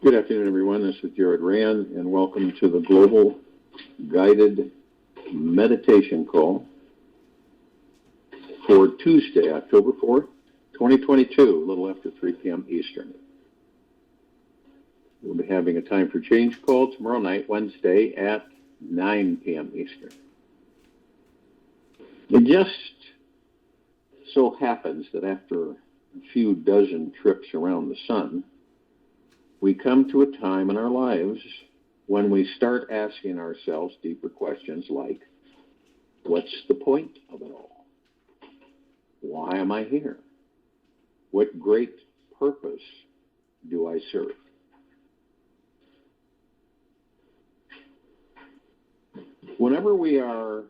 Good afternoon, everyone. This is Jared Rand, and welcome to the Global Guided Meditation Call for Tuesday, October 4th, 2022, a little after 3 p.m. Eastern. We'll be having a Time for Change call tomorrow night, Wednesday, at 9 p.m. Eastern. It just so happens that after a few dozen trips around the sun, we come to a time in our lives when we start asking ourselves deeper questions like, what's the point of it all? Why am I here? What great purpose do I serve? Whenever we are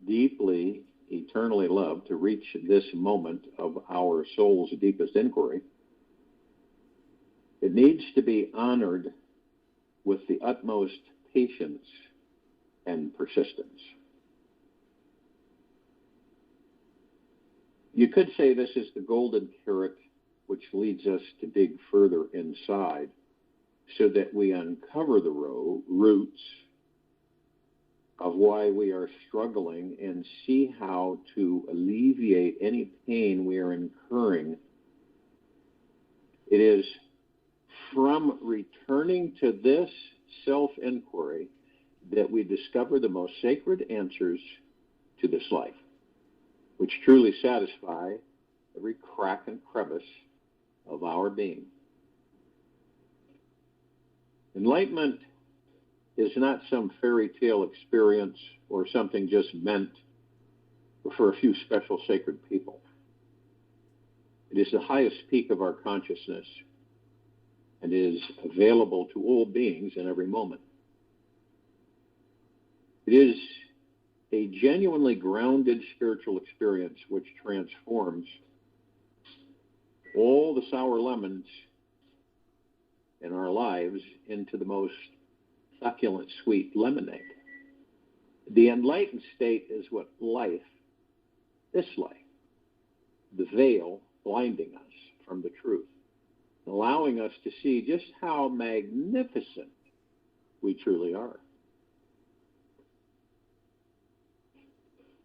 deeply, eternally loved to reach this moment of our soul's deepest inquiry, it needs to be honored with the utmost patience and persistence. You could say this is the golden carrot which leads us to dig further inside so that we uncover the roots of why we are struggling and see how to alleviate any pain we are incurring. It is from returning to this self-inquiry that we discover the most sacred answers to this life, which truly satisfy every crack and crevice of our being. Enlightenment is not some fairy tale experience or something just meant for a few special sacred people. It is the highest peak of our consciousness and is available to all beings in every moment. It is a genuinely grounded spiritual experience which transforms all the sour lemons in our lives into the most succulent sweet lemonade. The enlightened state is what life, this life, the veil blinding us from the truth, allowing us to see just how magnificent we truly are.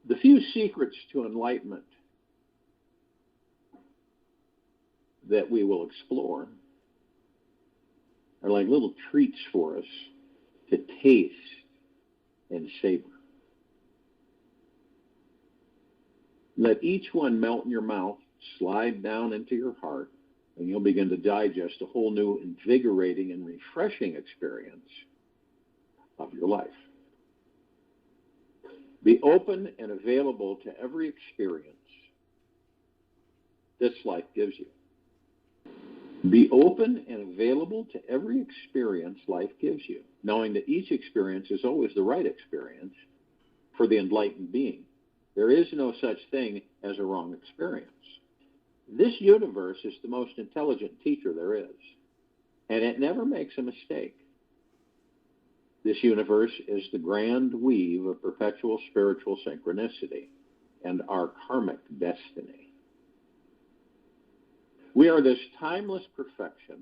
The few secrets to enlightenment that we will explore are like little treats for us to taste and savor. Let each one melt in your mouth, slide down into your heart, and you'll begin to digest a whole new invigorating and refreshing experience of your life. Be open and available to every experience this life gives you. Be open and available to every experience life gives you, knowing that each experience is always the right experience for the enlightened being. There is no such thing as a wrong experience. This universe is the most intelligent teacher there is, and it never makes a mistake. This universe is the grand weave of perpetual spiritual synchronicity and our karmic destiny. We are this timeless perfection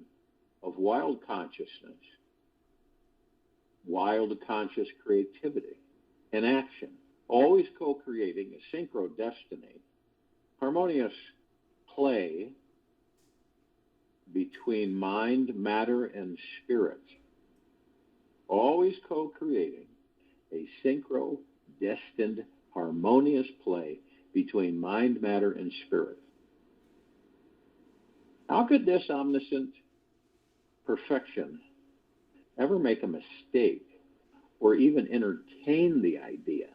of wild consciousness, wild conscious creativity and action, always co-creating a synchro destiny, harmonious play between mind, matter, and spirit, always co-creating a synchro-destined, harmonious play between mind, matter, and spirit. How could this omniscient perfection ever make a mistake or even entertain the idea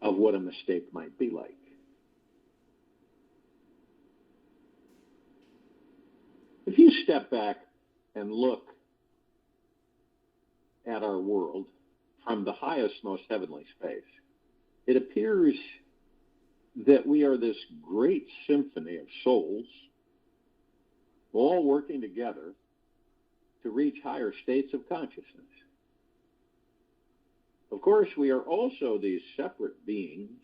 of what a mistake might be like? If you step back and look at our world from the highest, most heavenly space, it appears that we are this great symphony of souls all working together to reach higher states of consciousness. Of course, we are also these separate beings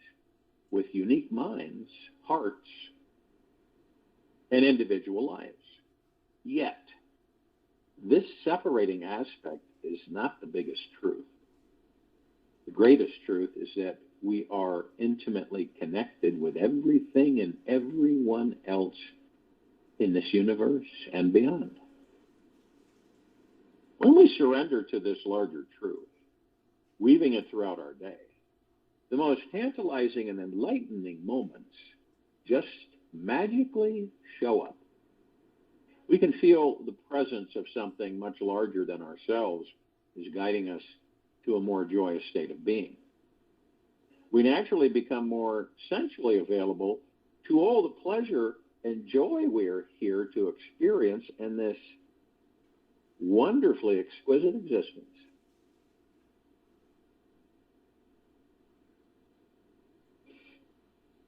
with unique minds, hearts, and individual lives. Yet, this separating aspect is not the biggest truth. The greatest truth is that we are intimately connected with everything and everyone else in this universe and beyond. When we surrender to this larger truth, weaving it throughout our day, the most tantalizing and enlightening moments just magically show up. We can feel the presence of something much larger than ourselves is guiding us to a more joyous state of being. We naturally become more sensually available to all the pleasure and joy we're here to experience in this wonderfully exquisite existence.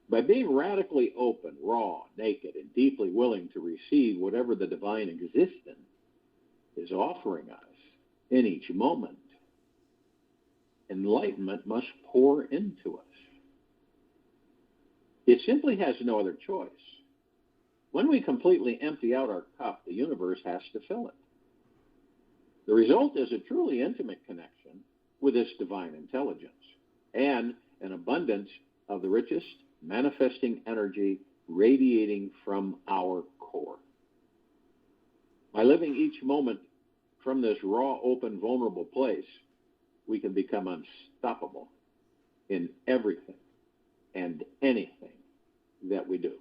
By being radically open, raw, naked, and deeply willing to receive whatever the divine existence is offering us in each moment, enlightenment must pour into us. It simply has no other choice. When we completely empty out our cup, the universe has to fill it. The result is a truly intimate connection with this divine intelligence and an abundance of the richest manifesting energy radiating from our core. By living each moment from this raw, open, vulnerable place, we can become unstoppable in everything and anything that we do.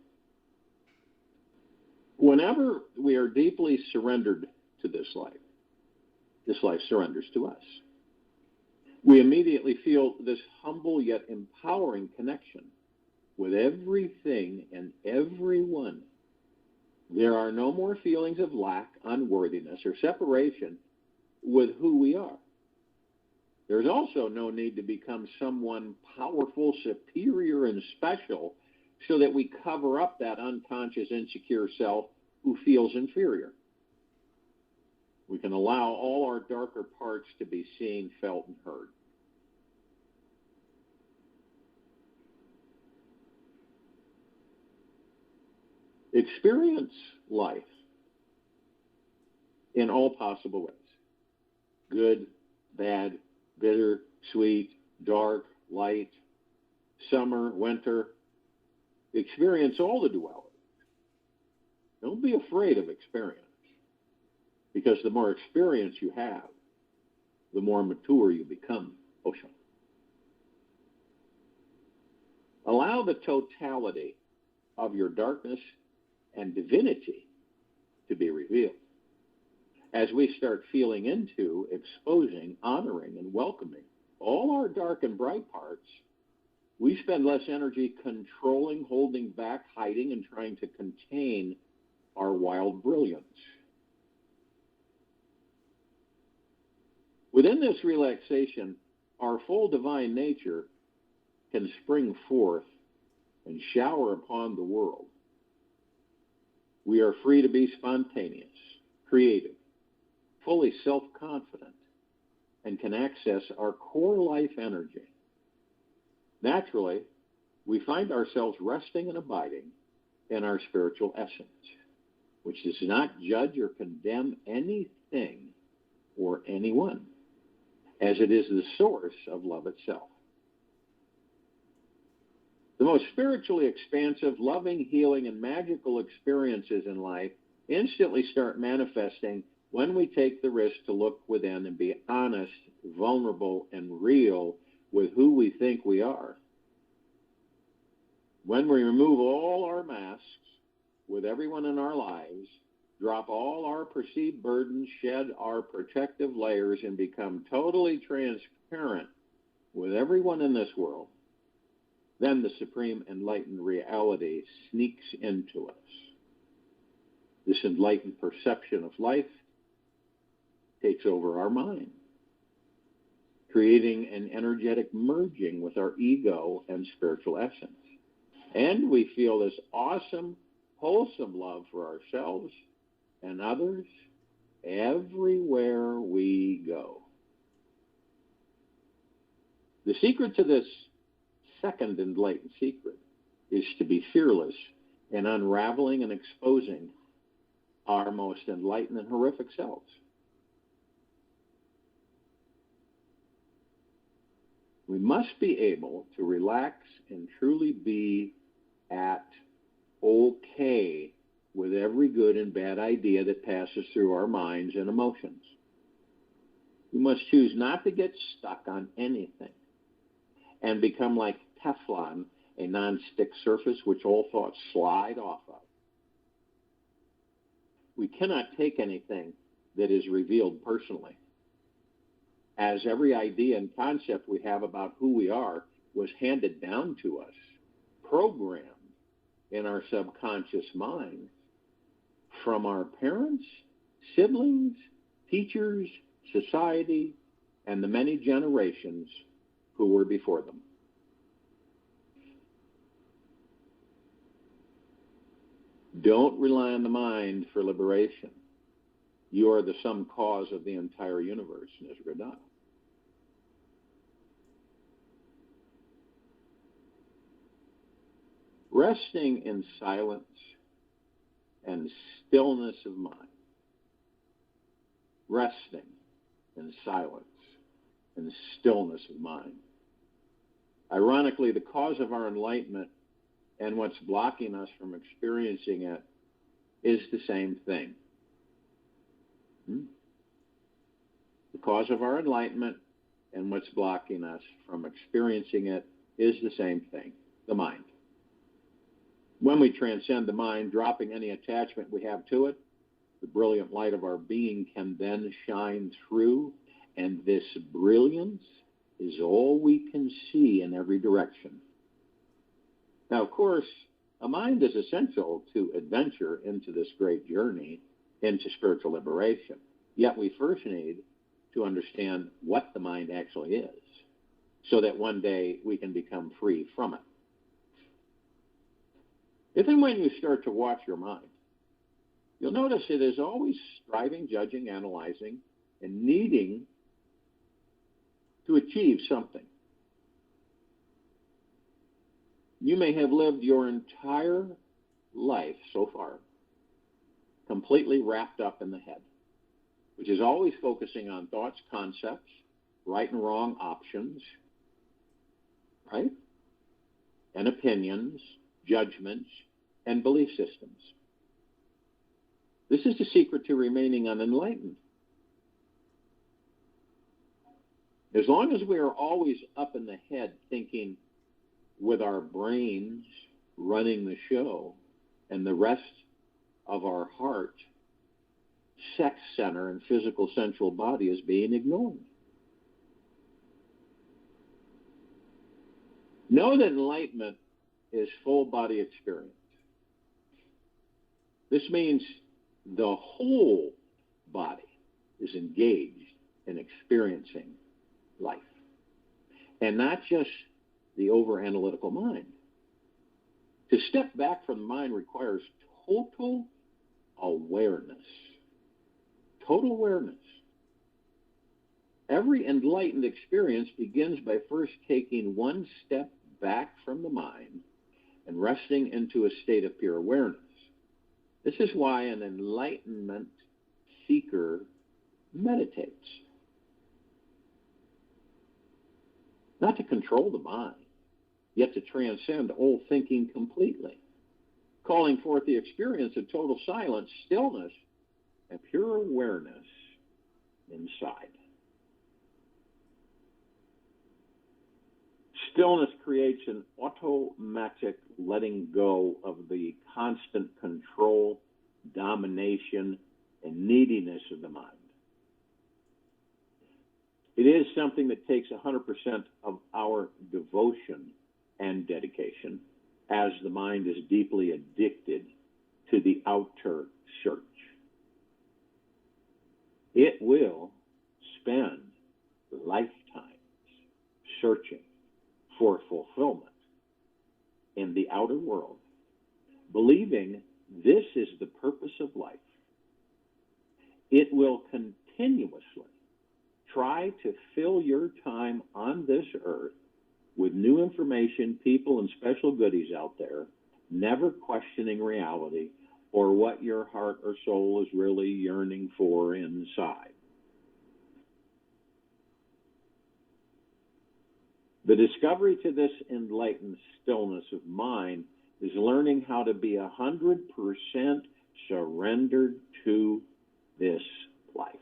Whenever we are deeply surrendered to this life surrenders to us. We immediately feel this humble yet empowering connection with everything and everyone. There are no more feelings of lack, unworthiness, or separation with who we are. There's also no need to become someone powerful, superior, and special so that we cover up that unconscious, insecure self who feels inferior. We can allow all our darker parts to be seen, felt, and heard. Experience life in all possible ways. Good, bad, bitter, sweet, dark, light, summer, winter. Experience all the dualities. Don't be afraid of experience, because the more experience you have, the more mature you become. Osho. Allow the totality of your darkness and divinity to be revealed. As we start feeling into, exposing, honoring, and welcoming all our dark and bright parts, we spend less energy controlling, holding back, hiding, and trying to contain our wild brilliance. Within this relaxation, our full divine nature can spring forth and shower upon the world. We are free to be spontaneous, creative, fully self-confident, and can access our core life energy. Naturally, we find ourselves resting and abiding in our spiritual essence, which does not judge or condemn anything or anyone, as it is the source of love itself. The most spiritually expansive, loving, healing, and magical experiences in life instantly start manifesting when we take the risk to look within and be honest, vulnerable, and real with who we think we are. When we remove all our masks with everyone in our lives, drop all our perceived burdens, shed our protective layers, and become totally transparent with everyone in this world, then the supreme enlightened reality sneaks into us. This enlightened perception of life takes over our mind, creating an energetic merging with our ego and spiritual essence. And we feel this awesome, wholesome love for ourselves and others everywhere we go. The secret to this second enlightened secret is to be fearless in unraveling and exposing our most enlightened and horrific selves. We must be able to relax and truly be at okay with every good and bad idea that passes through our minds and emotions. We must choose not to get stuck on anything and become like Teflon, a non-stick surface which all thoughts slide off of. We cannot take anything that is revealed personally, as every idea and concept we have about who we are was handed down to us, programmed in our subconscious mind from our parents, siblings, teachers, society, and the many generations who were before them. Don't rely on the mind for liberation. You are the sum cause of the entire universe, Nisargadatta. Resting in silence and stillness of mind. Resting in silence and stillness of mind. Ironically, the cause of our enlightenment and what's blocking us from experiencing it is the same thing. The cause of our enlightenment and what's blocking us from experiencing it is the same thing, the mind. When we transcend the mind, dropping any attachment we have to it, the brilliant light of our being can then shine through, and this brilliance is all we can see in every direction. Now, of course, a mind is essential to adventure into this great journey into spiritual liberation. Yet we first need to understand what the mind actually is, so that one day we can become free from it. If and when you start to watch your mind, you'll notice it is always striving, judging, analyzing, and needing to achieve something. You may have lived your entire life so far completely wrapped up in the head, which is always focusing on thoughts, concepts, right and wrong options, right? And opinions, judgments, and belief systems. This is the secret to remaining unenlightened. As long as we are always up in the head thinking with our brains running the show and the rest of our heart, sex center, and physical sensual body is being ignored. Know that enlightenment is full body experience. This means the whole body is engaged in experiencing life, and not just the over-analytical mind. To step back from the mind requires total awareness. Total awareness. Every enlightened experience begins by first taking one step back from the mind and resting into a state of pure awareness. This is why an enlightenment seeker meditates. Not to control the mind, yet to transcend all thinking completely, calling forth the experience of total silence, stillness, and pure awareness inside. Stillness creates an automatic letting go of the constant control, domination, and neediness of the mind. It is something that takes 100% of our devotion and dedication, as the mind is deeply addicted to the outer search. It will spend lifetimes searching for fulfillment in the outer world, believing this is the purpose of life. It will continuously try to fill your time on this earth with new information, people, and special goodies out there, never questioning reality or what your heart or soul is really yearning for inside. The discovery to this enlightened stillness of mind is learning how to be 100% surrendered to this life.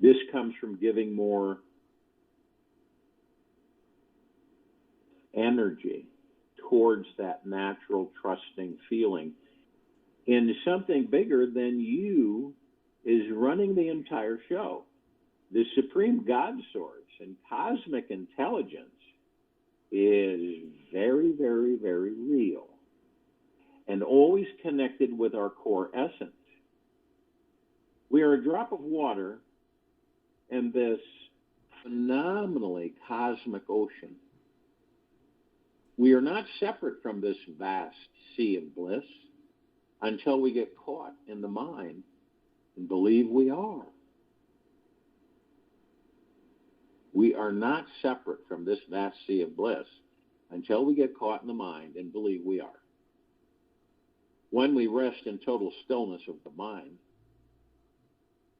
This comes from giving more energy towards that natural trusting feeling in something bigger than you is running the entire show. The supreme God source and cosmic intelligence is very, very, very real and always connected with our core essence. We are a drop of water in this phenomenally cosmic ocean. We are not separate from this vast sea of bliss until we get caught in the mind and believe we are. We are not separate from this vast sea of bliss until we get caught in the mind and believe we are. When we rest in total stillness of the mind,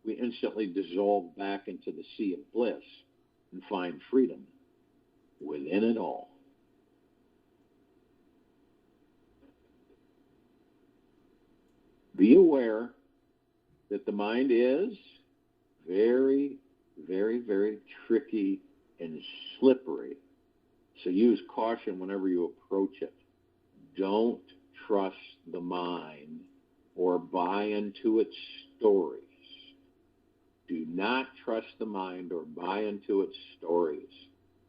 we instantly dissolve back into the sea of bliss and find freedom within it all. Be aware that the mind is very, very, very tricky and slippery. So use caution whenever you approach it. Don't trust the mind or buy into its stories. Do not trust the mind or buy into its stories,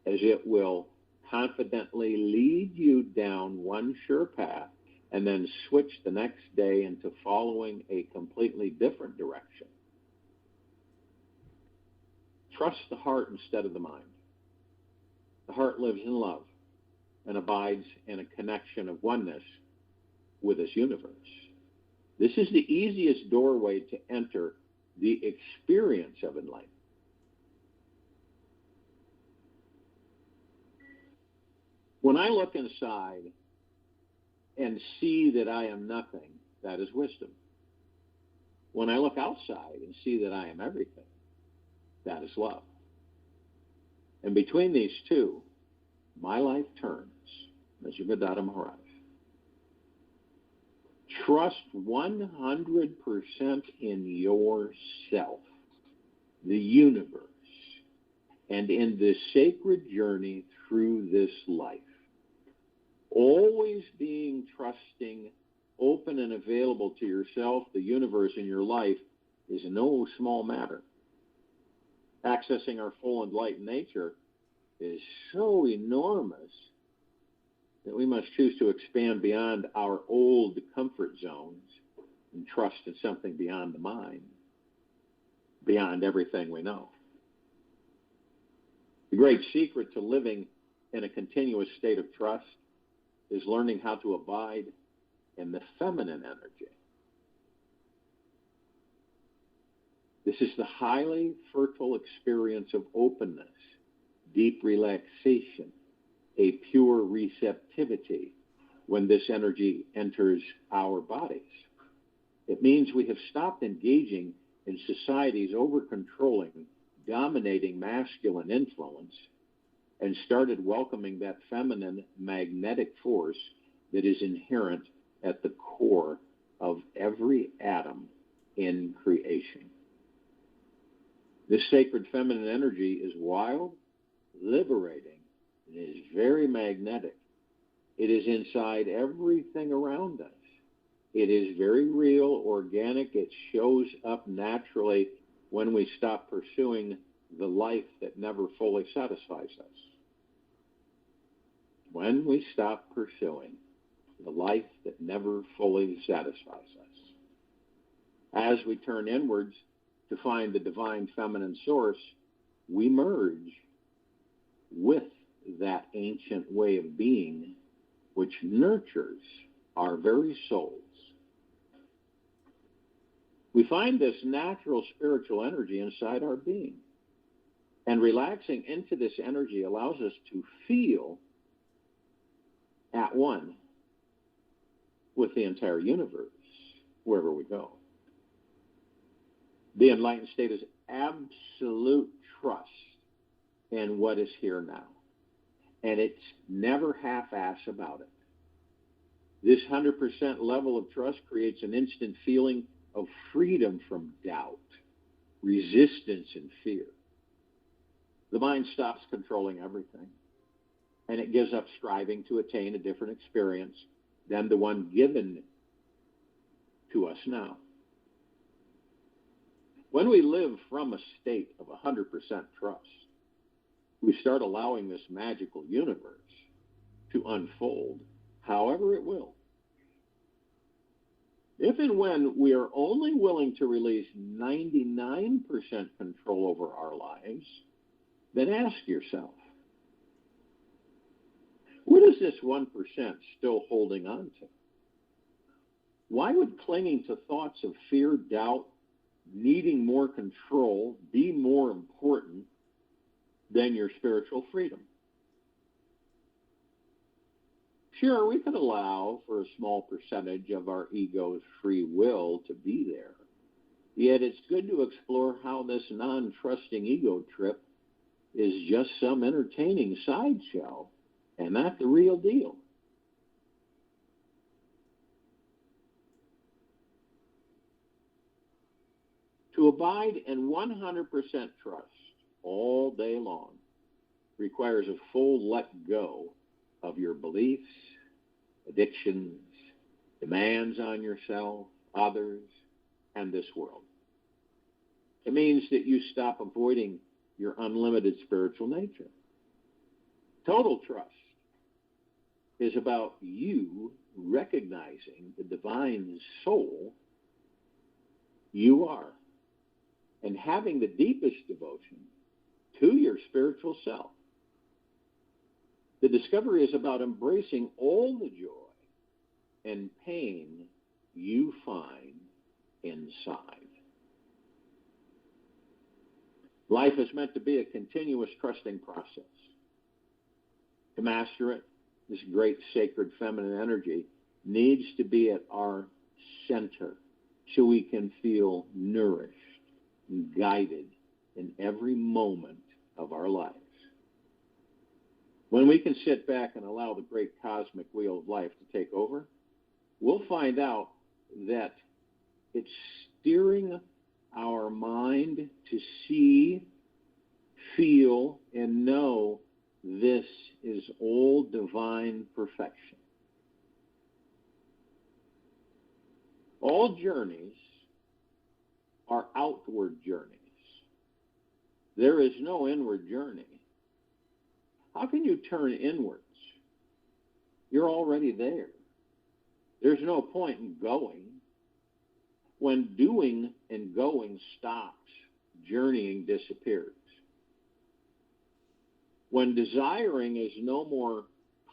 as it will confidently lead you down one sure path and then switch the next day into following a completely different direction. Trust the heart instead of the mind. The heart lives in love and abides in a connection of oneness with this universe. This is the easiest doorway to enter the experience of enlightenment. When I look inside and see that I am nothing, that is wisdom. When I look outside and see that I am everything, that is love. And between these two, my life turns, as Yugadada Maharaj. Trust 100% in yourself, the universe, and in this sacred journey through this life. Always being trusting, open and available to yourself, the universe, and your life is no small matter. Accessing our full enlightened nature is so enormous that we must choose to expand beyond our old comfort zones and trust in something beyond the mind, beyond everything we know. The great secret to living in a continuous state of trust is learning how to abide in the feminine energy. This is the highly fertile experience of openness, deep relaxation, a pure receptivity when this energy enters our bodies. It means we have stopped engaging in society's over-controlling, dominating masculine influence and started welcoming that feminine magnetic force that is inherent at the core of every atom in creation. This sacred feminine energy is wild, liberating, and is very magnetic. It is inside everything around us. It is very real, organic. It shows up naturally when we stop pursuing the life that never fully satisfies us. When we stop pursuing the life that never fully satisfies us. As we turn inwards to find the divine feminine source, we merge with that ancient way of being which nurtures our very souls. We find this natural spiritual energy inside our being, and relaxing into this energy allows us to feel at one with the entire universe wherever we go. The enlightened state is absolute trust in what is here now. and it's never half-ass about it. This 100% level of trust creates an instant feeling of freedom from doubt, resistance, and fear. The mind stops controlling everything, and it gives up striving to attain a different experience than the one given to us now. When we live from a state of 100% trust, we start allowing this magical universe to unfold however it will. If and when we are only willing to release 99% control over our lives, then ask yourself, what is this 1% still holding on to? Why would clinging to thoughts of fear, doubt, needing more control be more important than your spiritual freedom? Sure, we could allow for a small percentage of our ego's free will to be there. Yet it's good to explore how this non-trusting ego trip is just some entertaining sideshow and not the real deal. To abide in 100% trust all day long requires a full let go of your beliefs, addictions, demands on yourself, others, and this world. It means that you stop avoiding your unlimited spiritual nature. Total trust is about you recognizing the divine soul you are and having the deepest devotion to your spiritual self. The discovery is about embracing all the joy and pain you find inside. Life is meant to be a continuous trusting process. To master it, this great sacred feminine energy needs to be at our center so we can feel nourished and guided in every moment of our lives. When we can sit back and allow the great cosmic wheel of life to take over, we'll find out that it's steering our mind to see, feel, and know this is all divine perfection. All journeys are outward journeys. There is no inward journey. How can you turn inwards? You're already there. There's no point in going. When doing and going stops, journeying disappears. When desiring is no more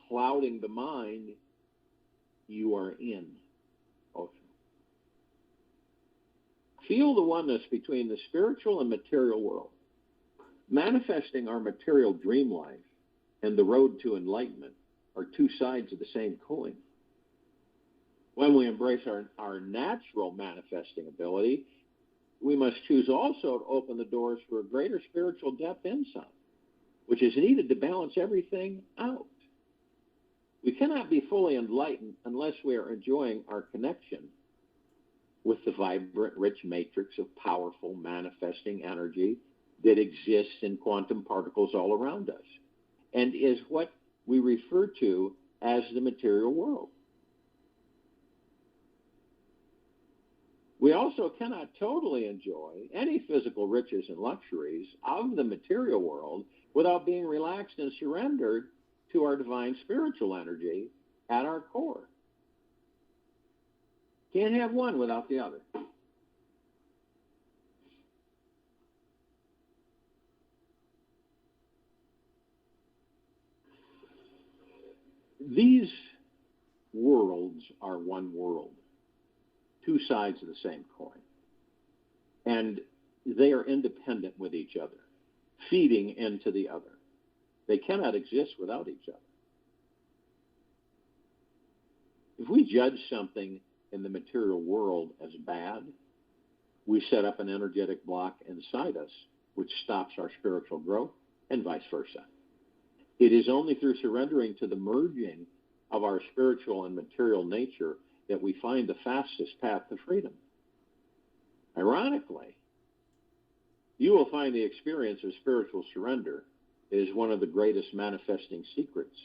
clouding the mind, you are in. Feel the oneness between the spiritual and material world. Manifesting our material dream life and the road to enlightenment are two sides of the same coin. When we embrace our natural manifesting ability, we must choose also to open the doors for a greater spiritual depth inside, which is needed to balance everything out. We cannot be fully enlightened unless we are enjoying our connection with the vibrant, rich matrix of powerful manifesting energy that exists in quantum particles all around us and is what we refer to as the material world. We also cannot totally enjoy any physical riches and luxuries of the material world without being relaxed and surrendered to our divine spiritual energy at our core. Can't have one without the other. These worlds are one world, two sides of the same coin. And they are independent with each other, feeding into the other. They cannot exist without each other. If we judge something in the material world as bad, we set up an energetic block inside us, which stops our spiritual growth, and vice versa. It is only through surrendering to the merging of our spiritual and material nature that we find the fastest path to freedom. Ironically, you will find the experience of spiritual surrender is one of the greatest manifesting secrets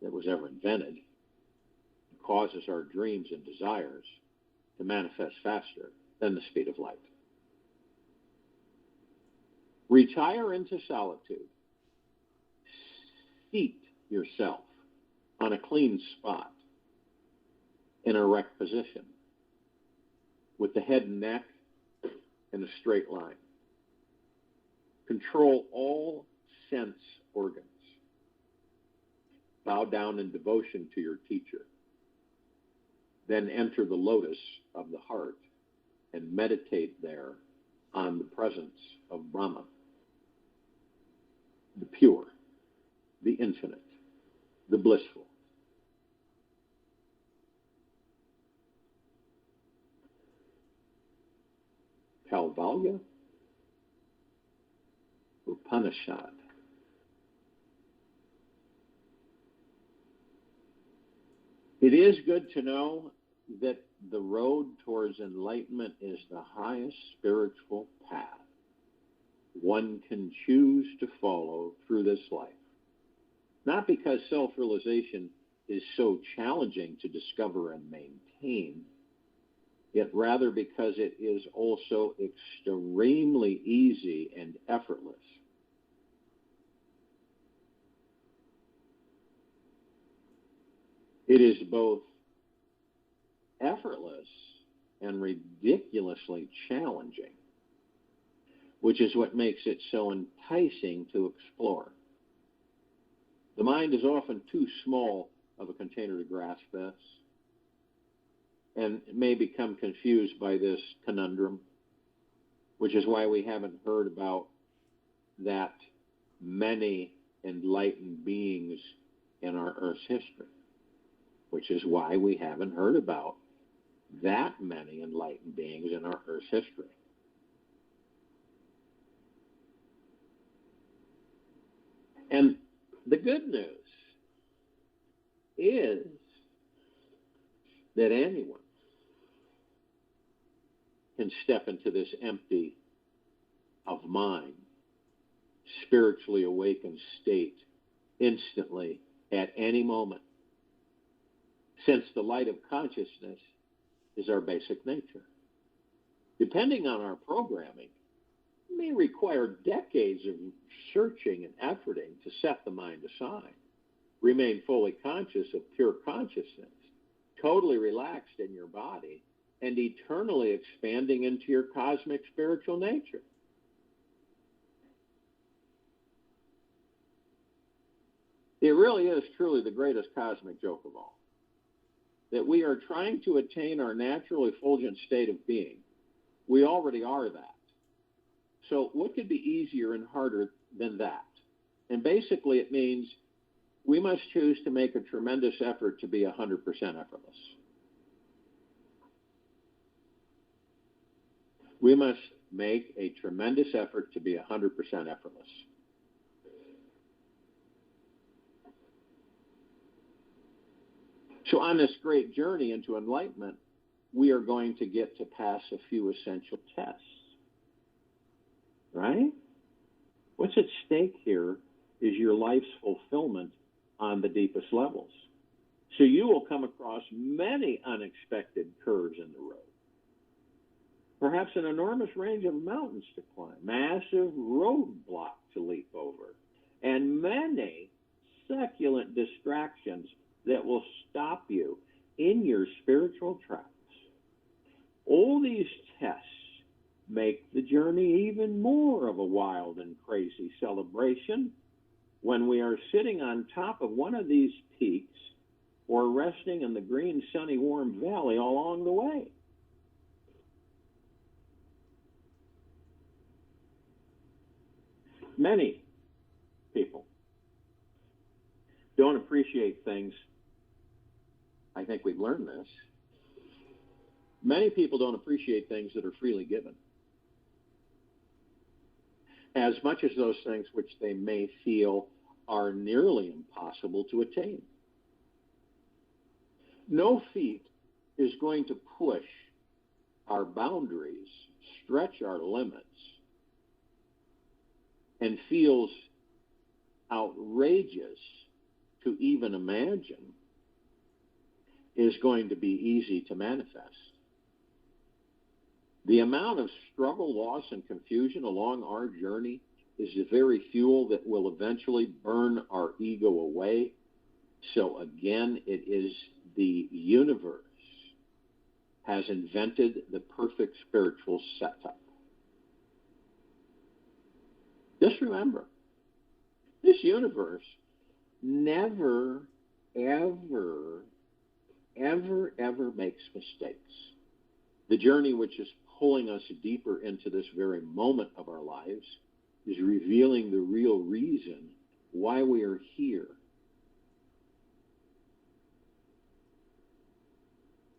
that was ever invented. It causes our dreams and desires to manifest faster than the speed of light. Retire into solitude. Seat yourself on a clean spot in an erect position with the head and neck in a straight line. Control all sense organs. Bow down in devotion to your teacher. Then enter the lotus of the heart and meditate there on the presence of Brahma, the pure, the infinite, the blissful. Kaivalya Upanishad. It is good to know that the road towards enlightenment is the highest spiritual path one can choose to follow through this life. Not because self-realization is so challenging to discover and maintain, yet rather because it is also extremely easy and effortless. It is both effortless and ridiculously challenging, which is what makes it so enticing to explore. The mind is often too small of a container to grasp this, and may become confused by this conundrum, which is why we haven't heard about that many enlightened beings in our Earth's history, which is why we haven't heard about that many enlightened beings in our Earth's history. And the good news is that anyone can step into this empty of mind, spiritually awakened state instantly at any moment, since the light of consciousness is our basic nature. Depending on our programming, it may require decades of searching and efforting to set the mind aside, remain fully conscious of pure consciousness, totally relaxed in your body, and eternally expanding into your cosmic spiritual nature. It really is truly the greatest cosmic joke of all, that we are trying to attain our natural effulgent state of being. We already are that. So what could be easier and harder than that? And basically it means we must choose to make a tremendous effort to be 100% effortless. We must make a tremendous effort to be 100% effortless. So on this great journey into enlightenment, we are going to get to pass a few essential tests. Right? What's at stake here is your life's fulfillment on the deepest levels. So you will come across many unexpected curves in the road. Perhaps an enormous range of mountains to climb, massive roadblocks to leap over, and many succulent distractions that will stop you in your spiritual tracks. All these tests make the journey even more of a wild and crazy celebration when we are sitting on top of one of these peaks or resting in the green, sunny, warm valley along the way. Many people don't appreciate things. I think we've learned this. Many people don't appreciate things that are freely given, as much as those things which they may feel are nearly impossible to attain. No feat is going to push our boundaries, stretch our limits, and feels outrageous to even imagine is going to be easy to manifest. The amount of struggle, loss, and confusion along our journey is the very fuel that will eventually burn our ego away. So again, it is the universe has invented the perfect spiritual setup. Just remember, this universe never, ever, ever, ever makes mistakes. The journey which is pulling us deeper into this very moment of our lives is revealing the real reason why we are here.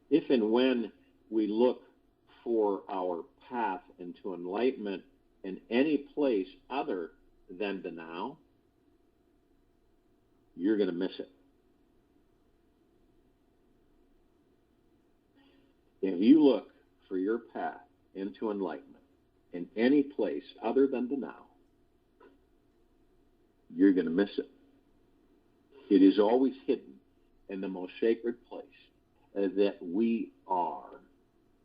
If and when we look for our path into enlightenment in any place other than the now, you're going to miss it. If you look for your path into enlightenment in any place other than the now, you're going to miss it. It is always hidden in the most sacred place that we are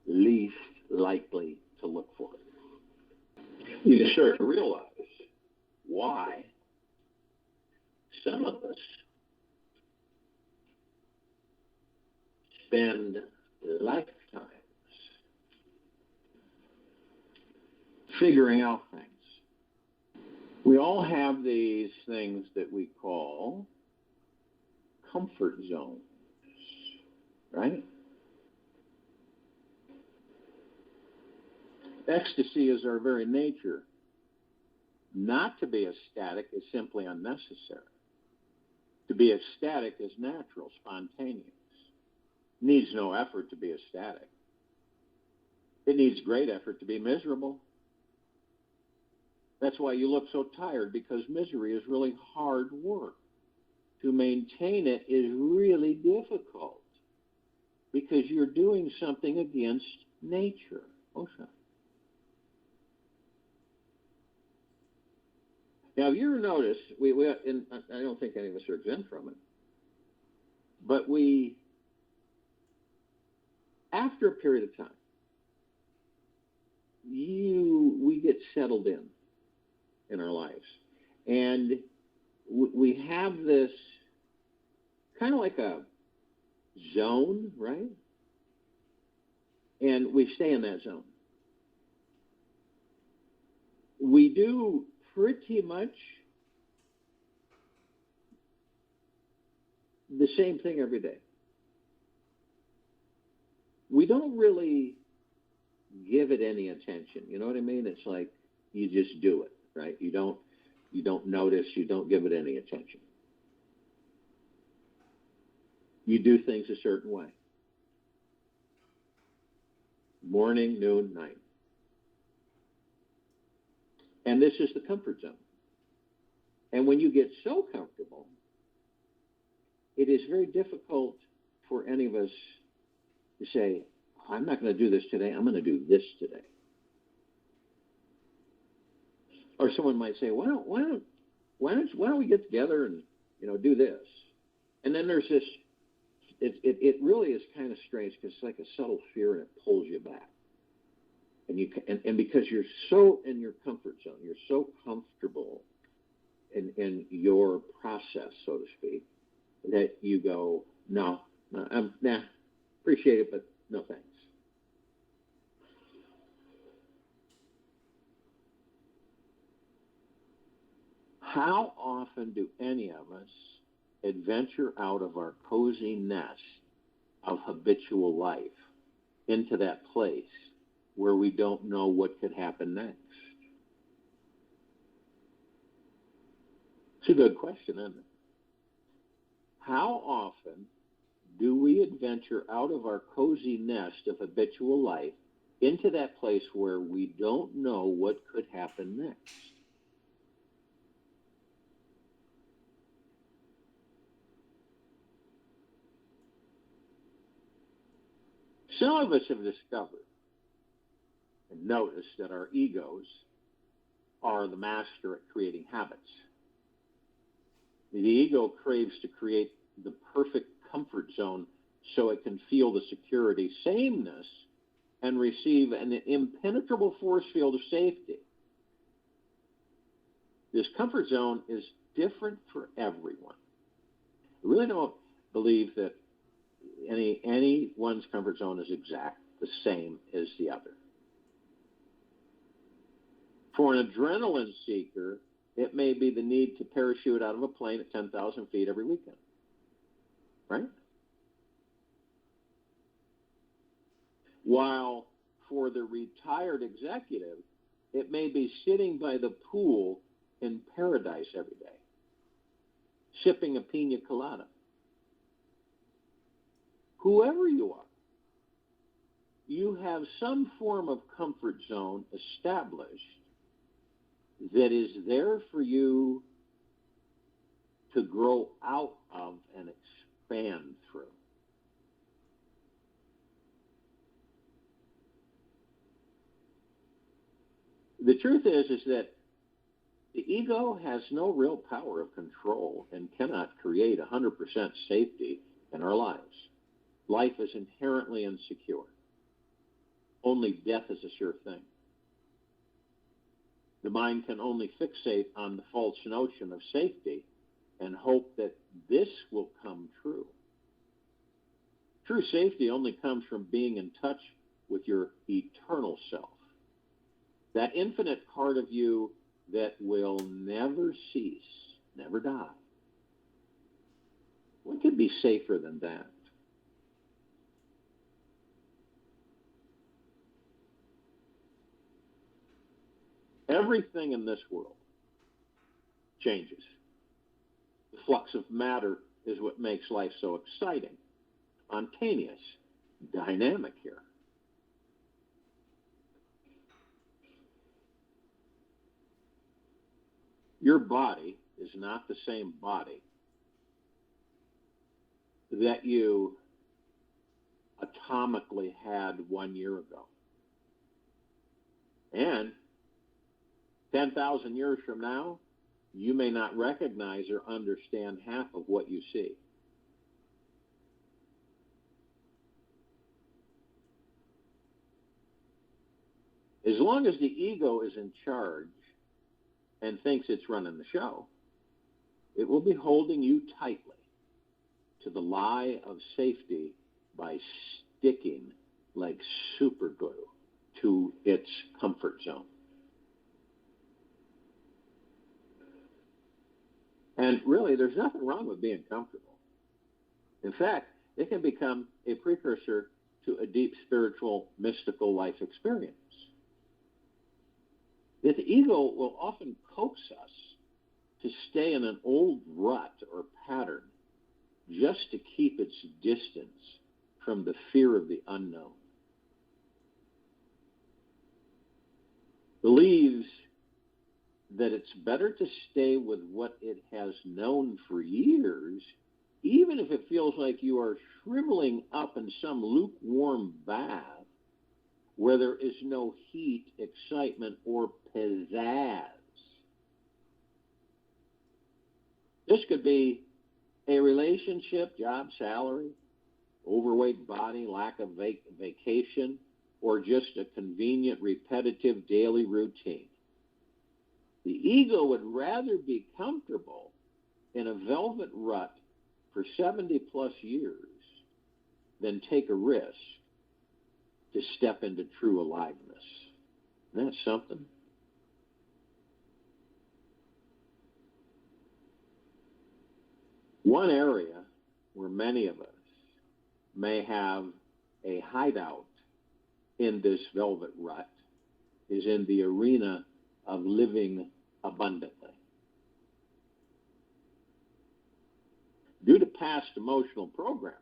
least likely to look for it. You start to realize why some of us spend lifetimes figuring out things. We all have these things that we call comfort zones, right? Ecstasy is our very nature. Not to be ecstatic is simply unnecessary. To be ecstatic is natural, spontaneous. Needs no effort to be ecstatic. It needs great effort to be miserable. That's why you look so tired, because misery is really hard work. To maintain it is really difficult because you're doing something against nature. Osha. Now, have you ever noticed, and I don't think any of us are exempt from it, but after a period of time, we get settled in our lives. And we have this kind of like a zone, right? And we stay in that zone. We do pretty much the same thing every day. We don't really give it any attention. You know what I mean? It's like you just do it, right? You don't notice, you don't give it any attention. You do things a certain way. Morning, noon, night. And this is the comfort zone. And when you get so comfortable, it is very difficult for any of us to say, I'm not going to do this today, I'm going to do this today. Or someone might say, why don't we get together and do this? And then there's this, it really is kind of strange because it's like a subtle fear and it pulls you back. And because you're so in your comfort zone, you're so comfortable in your process, so to speak, that you go, no, appreciate it, but no thanks. How often do any of us adventure out of our cozy nest of habitual life into that place where we don't know what could happen next? It's a good question, isn't it? How often do we adventure out of our cozy nest of habitual life into that place where we don't know what could happen next? Some of us have discovered and noticed that our egos are the master at creating habits. The ego craves to create the perfect comfort zone so it can feel the security, sameness, and receive an impenetrable force field of safety. This comfort zone is different for everyone. I really don't believe that anyone's comfort zone is exact the same as the other. For an adrenaline seeker, it may be the need to parachute out of a plane at 10,000 feet every weekend, right? While for the retired executive, it may be sitting by the pool in paradise every day, sipping a pina colada. Whoever you are, you have some form of comfort zone established that is there for you to grow out of and expand through. The truth is that the ego has no real power of control and cannot create 100% safety in our lives. Life is inherently insecure. Only death is a sure thing. The mind can only fixate on the false notion of safety and hope that this will come true. True safety only comes from being in touch with your eternal self, that infinite part of you that will never cease, never die. What could be safer than that? Everything in this world changes. The flux of matter is what makes life so exciting, spontaneous, dynamic here. Your body is not the same body that you atomically had 1 year ago. And 10,000 years from now, you may not recognize or understand half of what you see. As long as the ego is in charge and thinks it's running the show, it will be holding you tightly to the lie of safety by sticking like super glue to its comfort zone. And really, there's nothing wrong with being comfortable. In fact, it can become a precursor to a deep spiritual, mystical life experience. Yet the ego will often coax us to stay in an old rut or pattern just to keep its distance from the fear of the unknown. Believes that it's better to stay with what it has known for years, even if it feels like you are shriveling up in some lukewarm bath where there is no heat, excitement, or pizzazz. This could be a relationship, job, salary, overweight body, lack of vacation, or just a convenient, repetitive daily routine. The ego would rather be comfortable in a velvet rut for 70 plus years than take a risk to step into true aliveness. Isn't that something? One area where many of us may have a hideout in this velvet rut is in the arena of living abundantly. Due to past emotional programming,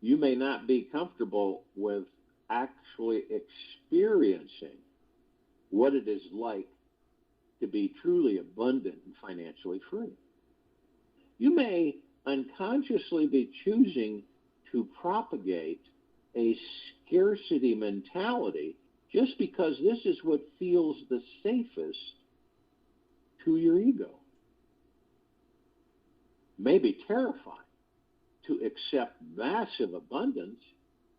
you may not be comfortable with actually experiencing what it is like to be truly abundant and financially free. You may unconsciously be choosing to propagate a scarcity mentality just because this is what feels the safest to your ego. Maybe terrifying to accept massive abundance,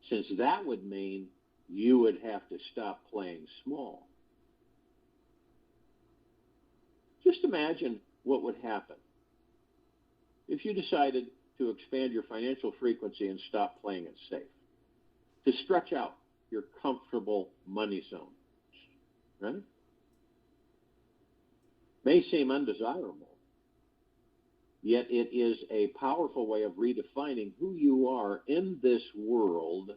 since that would mean you would have to stop playing small. Just imagine what would happen if you decided to expand your financial frequency and stop playing it safe, to stretch out your comfortable money zone, right? May seem undesirable, yet it is a powerful way of redefining who you are in this world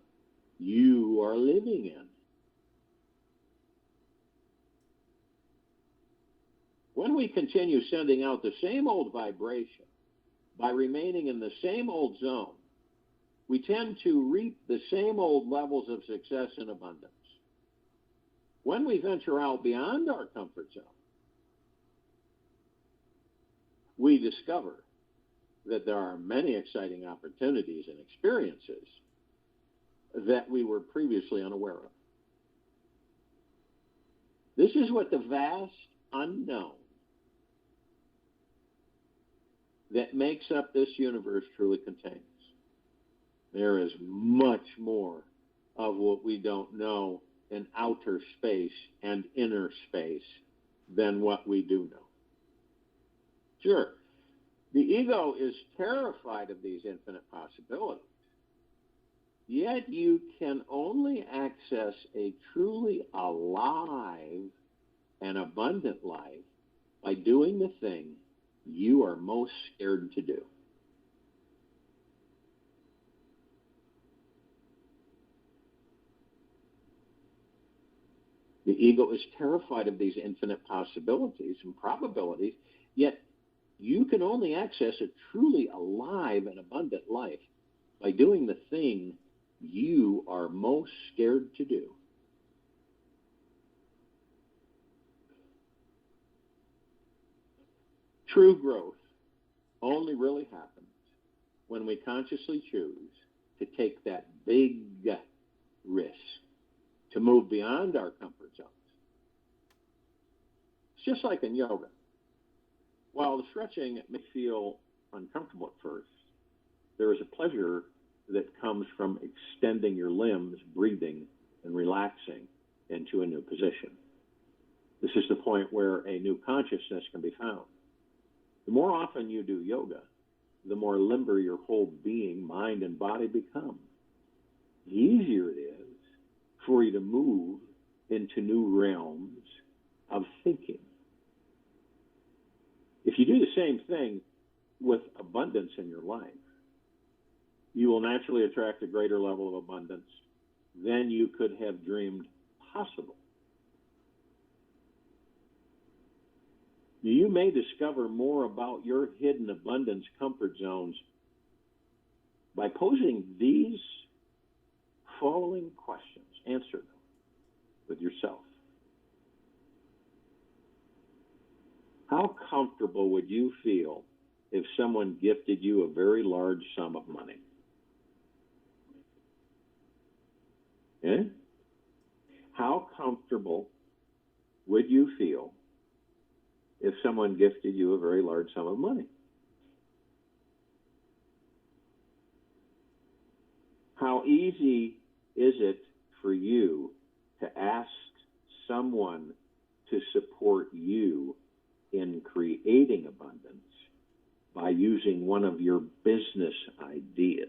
you are living in. When we continue sending out the same old vibration by remaining in the same old zone, we tend to reap the same old levels of success and abundance. When we venture out beyond our comfort zone, we discover that there are many exciting opportunities and experiences that we were previously unaware of. This is what the vast unknown that makes up this universe truly contains. There is much more of what we don't know in outer space and inner space than what we do know. Sure, the ego is terrified of these infinite possibilities, yet you can only access a truly alive and abundant life by doing the thing you are most scared to do. The ego is terrified of these infinite possibilities and probabilities, yet you can only access a truly alive and abundant life by doing the thing you are most scared to do. True growth only really happens when we consciously choose to take that big risk to move beyond our comfort zones. It's just like in yoga. While the stretching may feel uncomfortable at first, there is a pleasure that comes from extending your limbs, breathing, and relaxing into a new position. This is the point where a new consciousness can be found. The more often you do yoga, the more limber your whole being, mind, and body become. The easier it is for you to move into new realms of thinking. If you do the same thing with abundance in your life, you will naturally attract a greater level of abundance than you could have dreamed possible. You may discover more about your hidden abundance comfort zones by posing these following questions. Answer them with yourself. How comfortable would you feel if someone gifted you a very large sum of money? How comfortable would you feel if someone gifted you a very large sum of money? How easy is it for you to ask someone to support you in creating abundance by using one of your business ideas?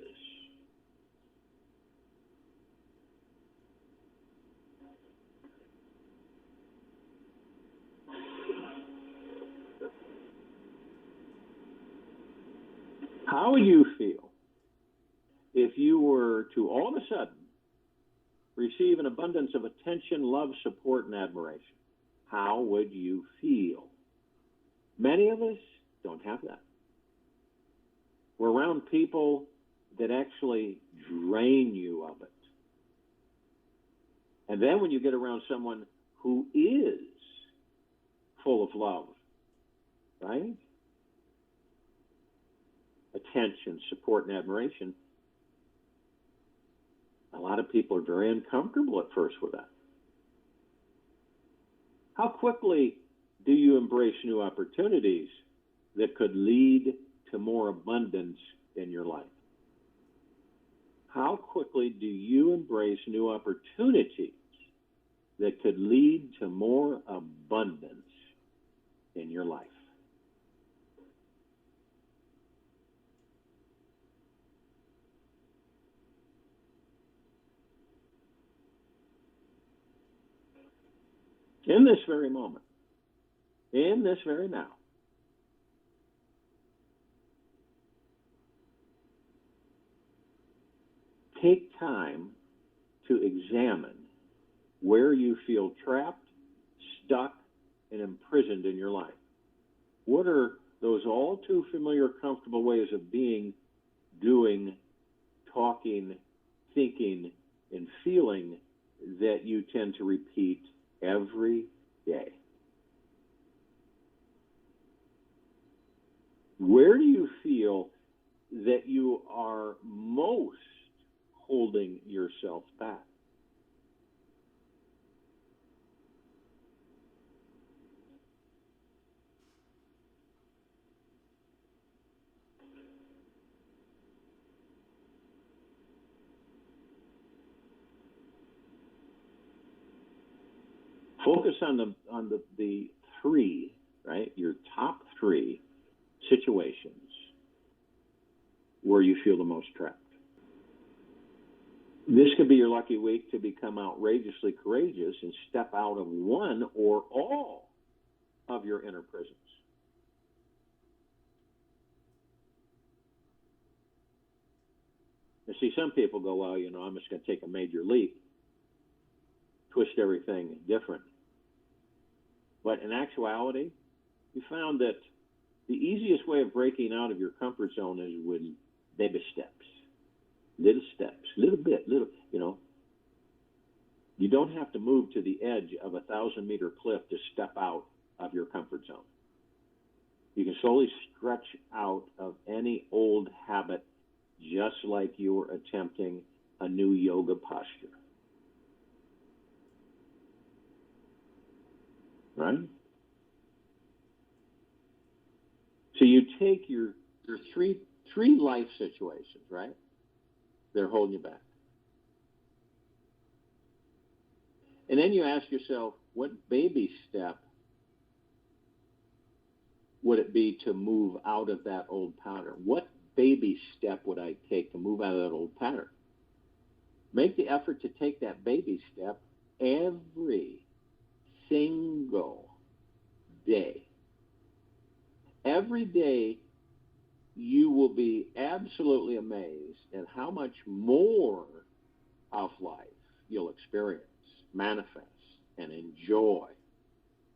How would you feel if you were to all of a sudden receive an abundance of attention, love, support, and admiration? How would you feel? Many of us don't have that. We're around people that actually drain you of it. And then when you get around someone who is full of love, right? Attention, support, and admiration, A lot of people are very uncomfortable at first with that. How quickly do you embrace new opportunities that could lead to more abundance in your life? How quickly do you embrace new opportunities that could lead to more abundance in your life? In this very moment, in this very now, take time to examine where you feel trapped, stuck, and imprisoned in your life. What are those all too familiar, comfortable ways of being, doing, talking, thinking, and feeling that you tend to repeat every day? Where do you feel that you are most holding yourself back? Focus on the three, right? Your top three situations where you feel the most trapped. This could be your lucky week to become outrageously courageous and step out of one or all of your inner prisons. You see, some people go, well, I'm just going to take a major leap, twist everything different. But in actuality, you found that the easiest way of breaking out of your comfort zone is with baby steps. Little steps, little bit, You don't have to move to the edge of a 1,000-meter cliff to step out of your comfort zone. You can slowly stretch out of any old habit, just like you were attempting a new yoga posture. Right? So you take your three life situations, right? They're holding you back. And then you ask yourself, what baby step would it be to move out of that old pattern? What baby step would I take to move out of that old pattern? Make the effort to take that baby step every single day. Every day, you will be absolutely amazed at how much more of life you'll experience, manifest, and enjoy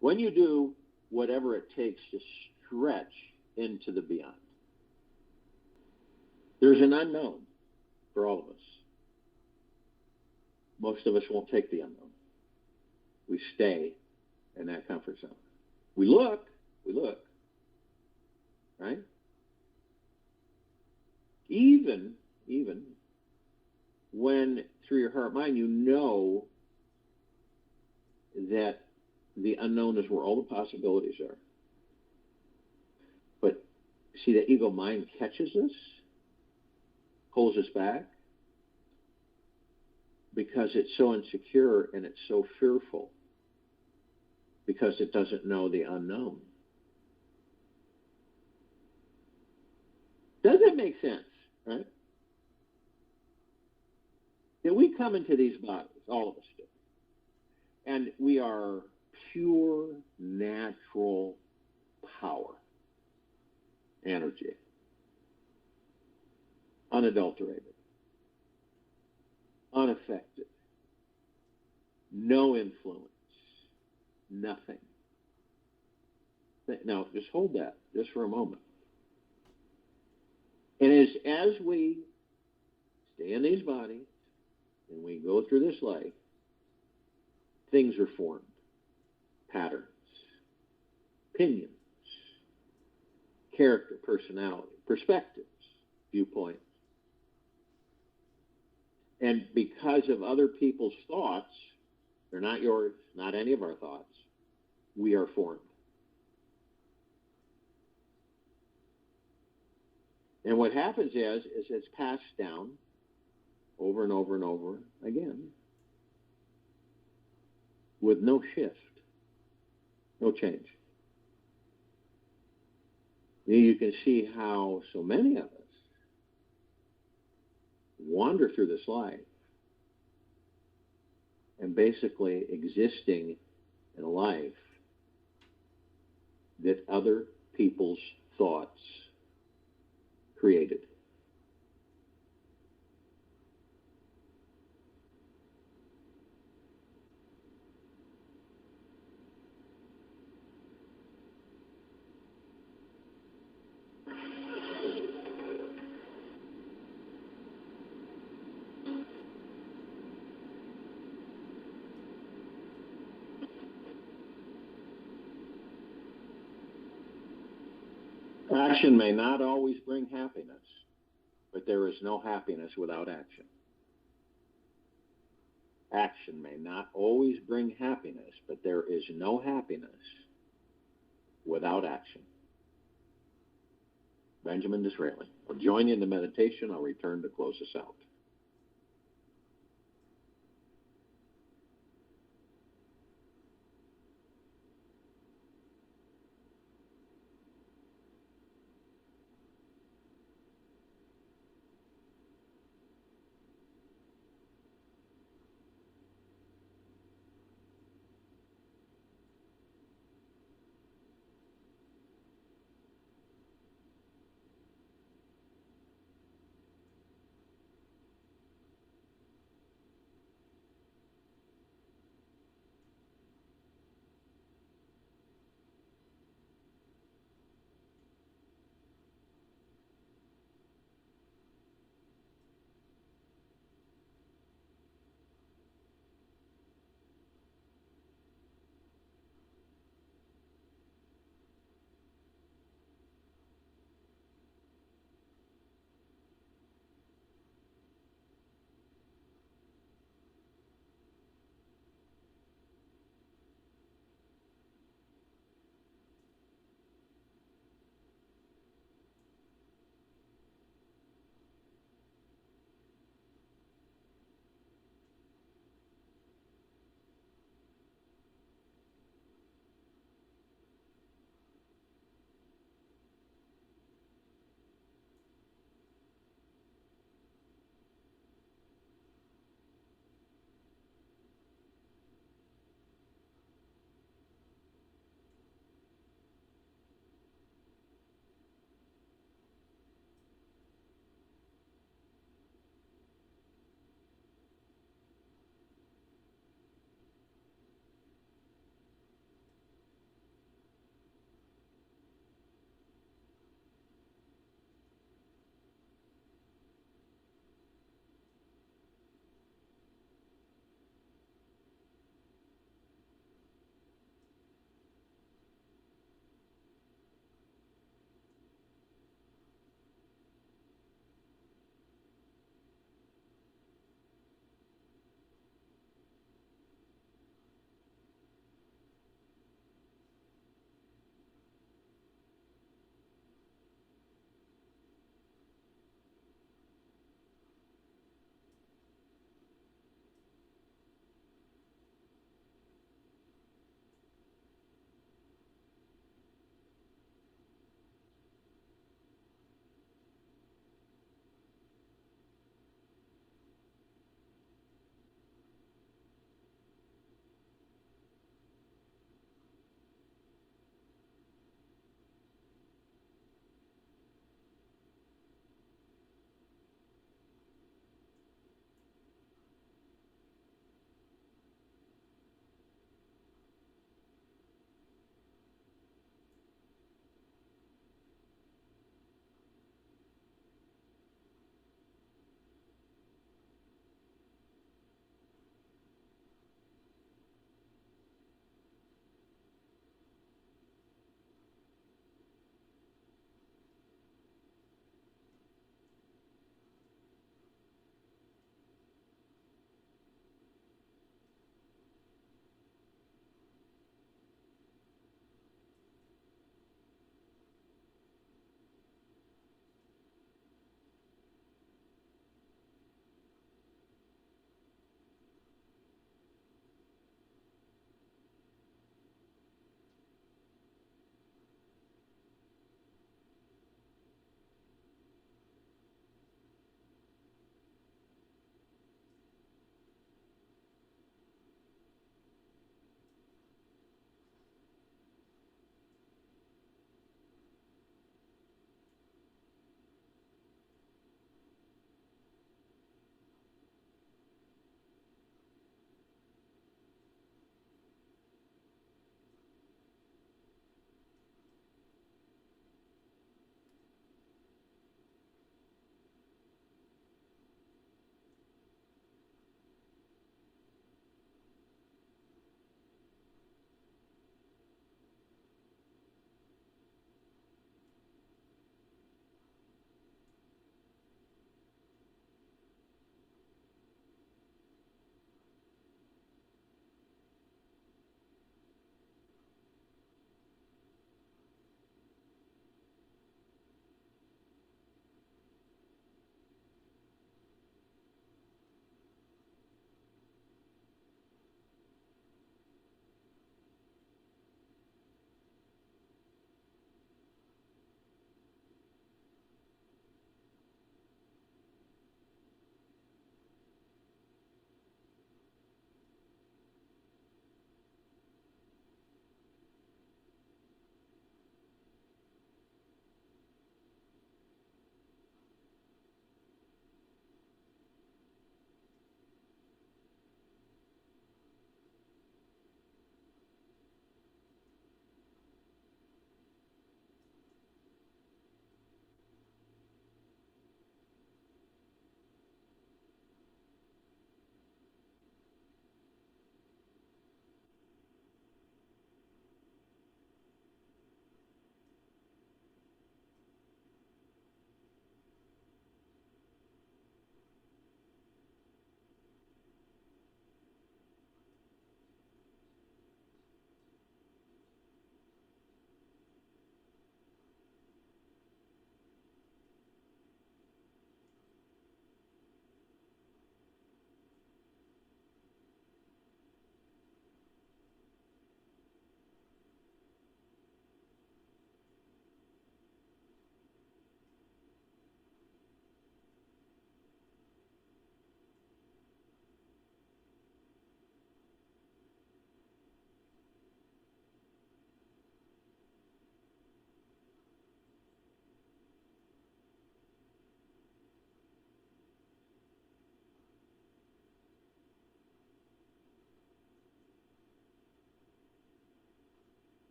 when you do whatever it takes to stretch into the beyond. There's an unknown for all of us. Most of us won't take the unknown. We stay in that comfort zone. We look, right? Even when through your heart mind you know that the unknown is where all the possibilities are. But see, the ego mind catches us, holds us back, because it's so insecure and it's so fearful, because it doesn't know the unknown. Does that make sense, right? That we come into these bodies, all of us do, and we are pure natural power, energy, unadulterated, unaffected, no influence, nothing. Now, just hold that just for a moment. And as we stay in these bodies and we go through this life, things are formed, patterns, opinions, character, personality, perspectives, viewpoints. And because of other people's thoughts, they're not yours, not any of our thoughts, we are formed. And what happens is it's passed down over and over and over again with no shift, no change. You can see how so many of us wander through this life and basically existing in a life that other people's thoughts created. Action may not always bring happiness, but there is no happiness without action. Action may not always bring happiness, but there is no happiness without action. Benjamin Disraeli. I'll join you in the meditation. I'll return to close us out.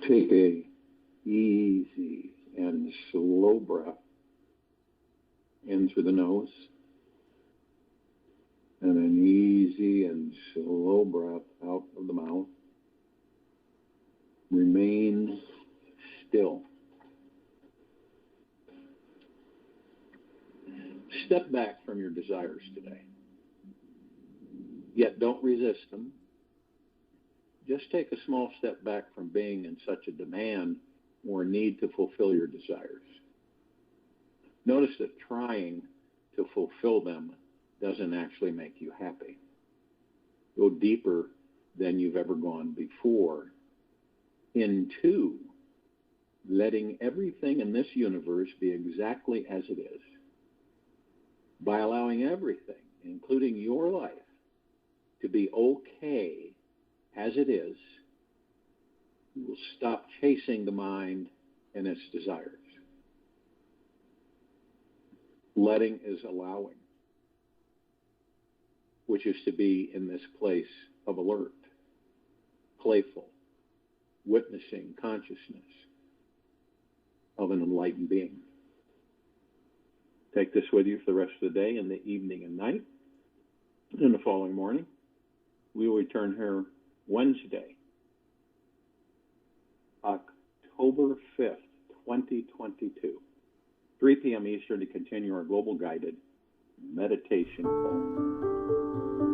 Take a easy and slow breath in through the nose, and an easy and slow breath out of the mouth. Remain still. Step back from your desires today. Yet don't resist them. Just take a small step back from being in such a demand or need to fulfill your desires. Notice that trying to fulfill them doesn't actually make you happy. Go deeper than you've ever gone before into letting everything in this universe be exactly as it is. By allowing everything, including your life, to be okay as it is, you will stop chasing the mind and its desires. Letting is allowing, which is to be in this place of alert, playful, witnessing consciousness of an enlightened being. Take this with you for the rest of the day and the evening and night. In the following morning, we will return here Wednesday, October 5th, 2022, 3 p.m. Eastern, to continue our global guided meditation call.